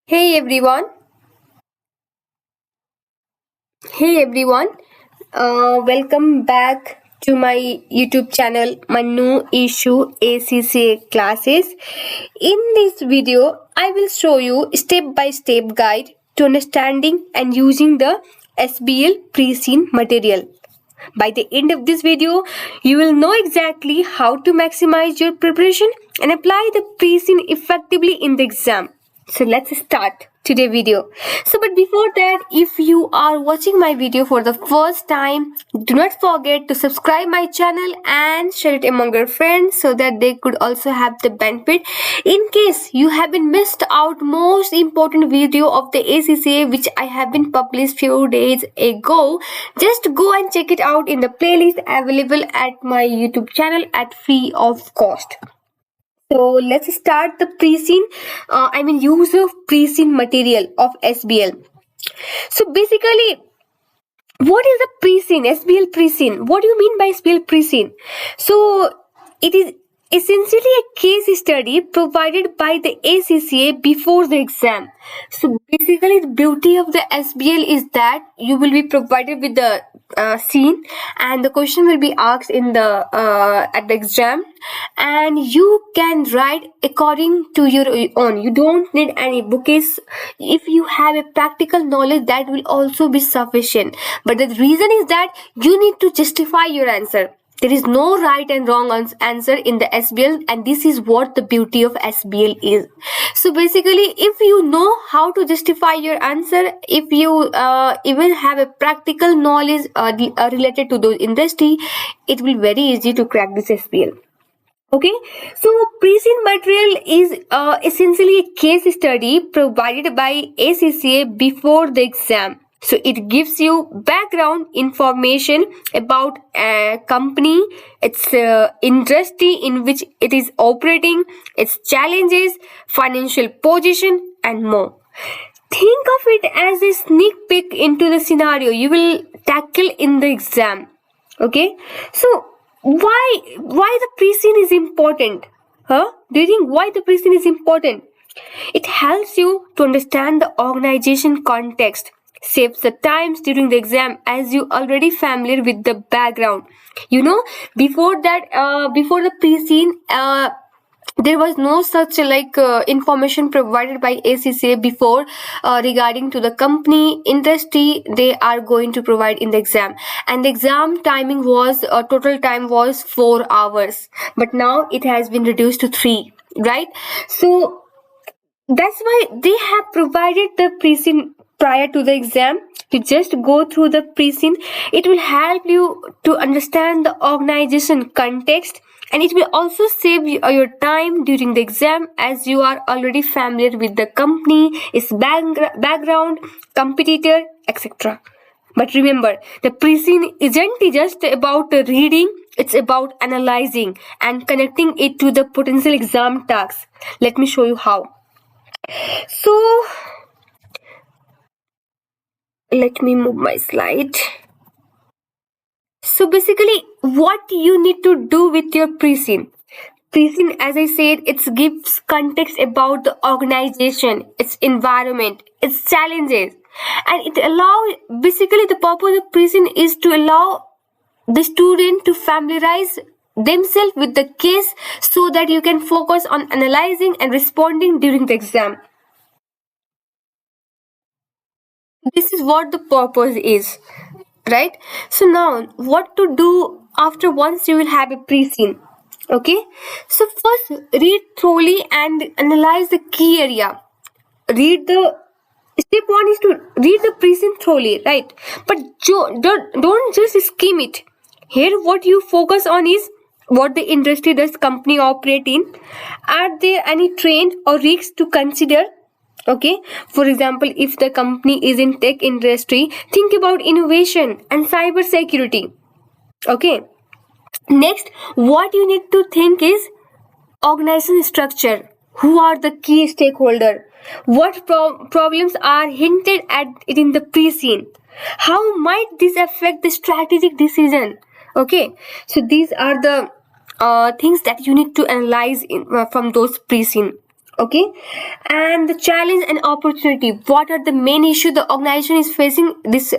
Hey everyone, hey everyone, welcome back to my YouTube channel MANUISHU ACCA classes. In this video, I will show you step by step guide to understanding and using the SBL pre-scene material. By the end of this video, you will know exactly how to maximize your preparation and apply the pre-scene effectively in the exam. So let's start today's video. But before that, if you are watching my video for the first time, do not forget to subscribe my channel and share it among your friends so that they could also have the benefit. In case you have been missed out most important video of the ACCA which I have been published few days ago, just go and check it out in the playlist available at my YouTube channel at free of cost. So let's start the pre-scene, use of pre-scene material of SBL. So basically, what is a pre-scene, SBL pre-scene? What do you mean by SBL pre-scene? So it is essentially a case study provided by the ACCA before the exam. So basically, the beauty of the SBL is that you will be provided with the scene, and the question will be asked in the at the exam, and you can write according to your own. You don't need any books. If you have a practical knowledge, that will also be sufficient. But the reason is that you need to justify your answer. There is no right and wrong answer in the SBL, and this is what the beauty of SBL is. So basically, if you know how to justify your answer, if you even have a practical knowledge related to those industry, it will be very easy to crack this SBL. Okay, so pre-scene material is essentially a case study provided by ACCA before the exam. So it gives you background information about a company, its industry in which it is operating, its challenges, financial position, and more. Think of it as a sneak peek into the scenario you will tackle in the exam. Okay, so why the pre-scene is important? Do you think why the pre-scene is important? It helps you to understand the organization context, saves the times during the exam as you already familiar with the background. Before that, before the pre-scene, there was no such information provided by ACCA before regarding to the company industry they are going to provide in the exam, and the exam timing was total time was 4 hours, but now it has been reduced to 3, right? So that's why they have provided the pre-scene prior to the exam. You just go through the pre-scene. It will help you to understand the organization context, and it will also save your time during the exam as you are already familiar with the company, its background, competitor, etc. But remember, the pre-scene isn't just about reading, it's about analyzing and connecting it to the potential exam tasks. Let me show you how. So let me move my slide. So basically, what you need to do with your pre-scene. Pre-scene, as I said, it gives context about the organization, its environment, its challenges, and it allow basically the purpose of pre-scene is to allow the student to familiarize themselves with the case so that you can focus on analyzing and responding during the exam. This is what the purpose is, right? So now what to do after once you will have a pre-scene. Okay, so first read thoroughly and analyze the key area. Read the step one is to read the pre-scene thoroughly, right? But don't just skim it. Here what you focus on is what the industry does company operate in. Are there any trend or risks to consider? Okay, for example, if the company is in tech industry, think about innovation and cyber security. Okay, next what you need to think is organization structure. Who are the key stakeholder? What problems are hinted at in the pre-scene? How might this affect the strategic decision? Okay, so these are the things that you need to analyze from those pre-scene. Okay, and the challenge and opportunity. What are the main issue the organization is facing? This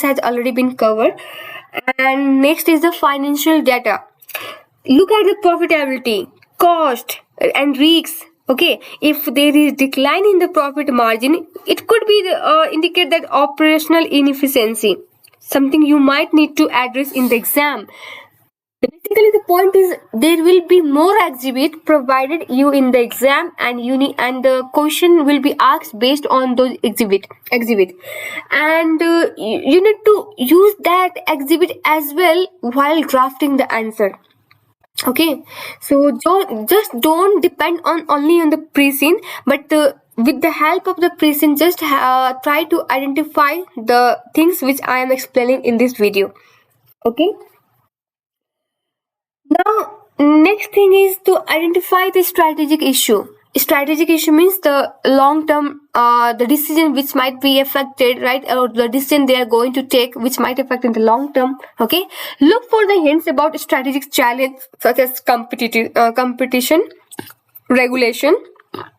has already been covered. And next is the financial data. Look at the profitability, cost, and risks. Okay, if there is decline in the profit margin, it could be indicate that operational inefficiency, something you might need to address in the exam. Basically, the point is there will be more exhibit provided you in the exam, and and the question will be asked based on those exhibit, and you need to use that exhibit as well while drafting the answer. Okay, so don't depend on only on the pre-scene, but with the help of the pre-scene, just try to identify the things which I am explaining in this video. Okay. Now, next thing is to identify the strategic issue. Strategic issue means the long term, the decision which might be affected, right? Or the decision they are going to take, which might affect in the long term. Okay. Look for the hints about strategic challenge such as competition, regulation,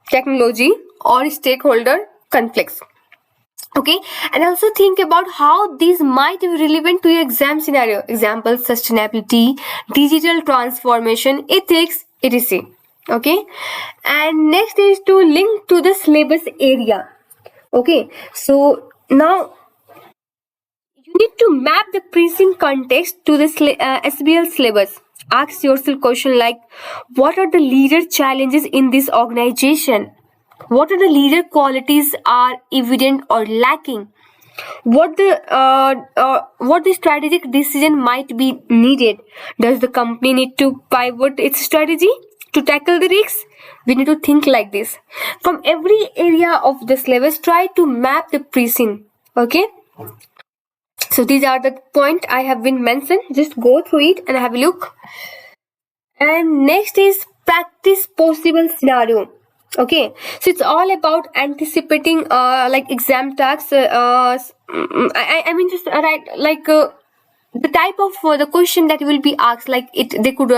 technology, or stakeholder conflicts. Okay, and also think about how these might be relevant to your exam scenario. Example: sustainability, digital transformation, ethics, etc. Okay, and next is to link to the syllabus area. Okay, so now you need to map the present context to the SBL syllabus. Ask yourself question like, what are the leader challenges in this organization? What are the leader qualities are evident or lacking? What the strategic decision might be needed? Does the company need to pivot its strategy to tackle the risks? We need to think like this. From every area of the syllabus, try to map the precinct. Okay. So these are the point I have been mentioned. Just go through it and have a look. And next is practice possible scenario. Okay, so it's all about anticipating like exam tasks. I mean just right like the type of the question that will be asked. Like they could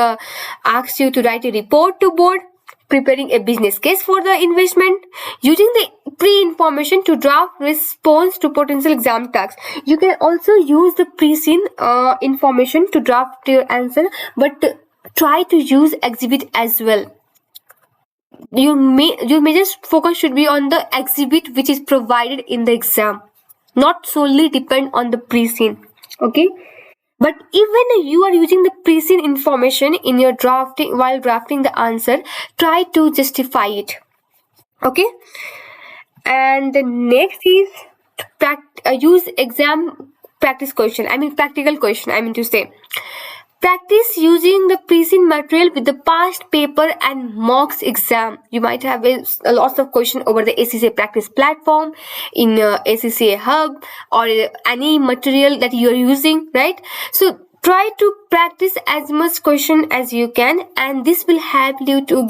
ask you to write a report to board, preparing a business case for the investment, using the pre-information to draft response to potential exam tasks. You can also use the pre-scene information to draft your answer, but try to use exhibit as well. Your major focus should be on the exhibit which is provided in the exam, not solely depend on the pre-scene. Okay, but even you are using the pre-scene information in your drafting while drafting the answer, try to justify it. Okay, and the next is use exam practice question. I mean practical question. I mean to say, practice using the pre-scene material with the past paper and mocks exam. You might have a lot of question over the ACCA practice platform, in ACCA hub, or any material that you are using, right? So try to practice as much question as you can, and this will help you to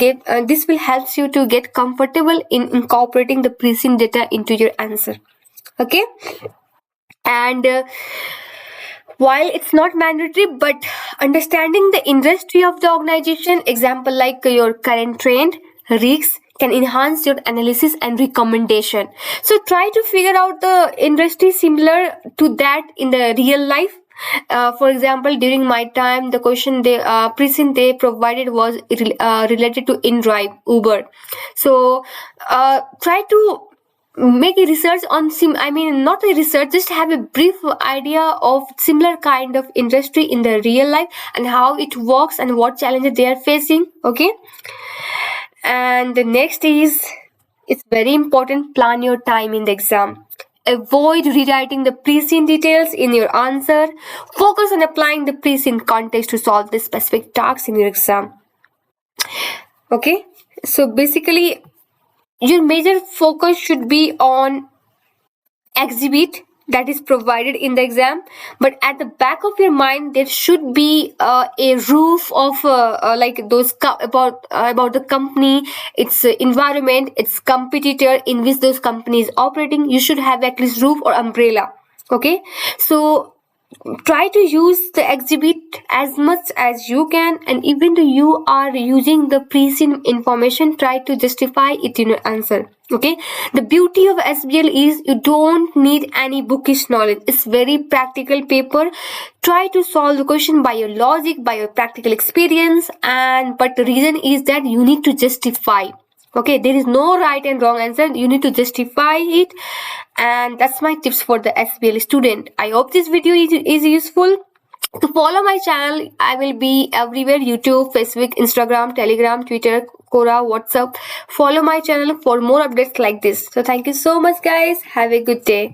get comfortable in incorporating the pre-scene data into your answer. Okay, and while it's not mandatory, but understanding the industry of the organization, example like your current trend, risks, can enhance your analysis and recommendation. So try to figure out the industry similar to that in the real life. For example, during my time, the question they present they provided was related to InDrive, Uber. So try to make a research on not a research, just have a brief idea of similar kind of industry in the real life and how it works and what challenges they are facing. Okay, and the next is, it's very important, plan your time in the exam. Avoid rewriting the pre-scene details in your answer. Focus on applying the pre-scene context to solve the specific tasks in your exam. Okay, so basically your major focus should be on exhibit that is provided in the exam, but at the back of your mind there should be a roof of like those about the company, its environment, its competitor in which those companies operating. You should have at least roof or umbrella. Okay, so try to use the exhibit as much as you can, and even though you are using the preceding information, try to justify it in your answer. Okay, the beauty of SBL is you don't need any bookish knowledge. It's very practical paper. Try to solve the question by your logic, by your practical experience, and but the reason is that you need to justify. Okay, there is no right and wrong answer, you need to justify it. And that's my tips for the SBL student. I hope this video is useful. To follow my channel, I will be everywhere: YouTube, Facebook, Instagram, Telegram, Twitter, Quora, WhatsApp. Follow my channel for more updates like this. So thank you so much guys, have a good day.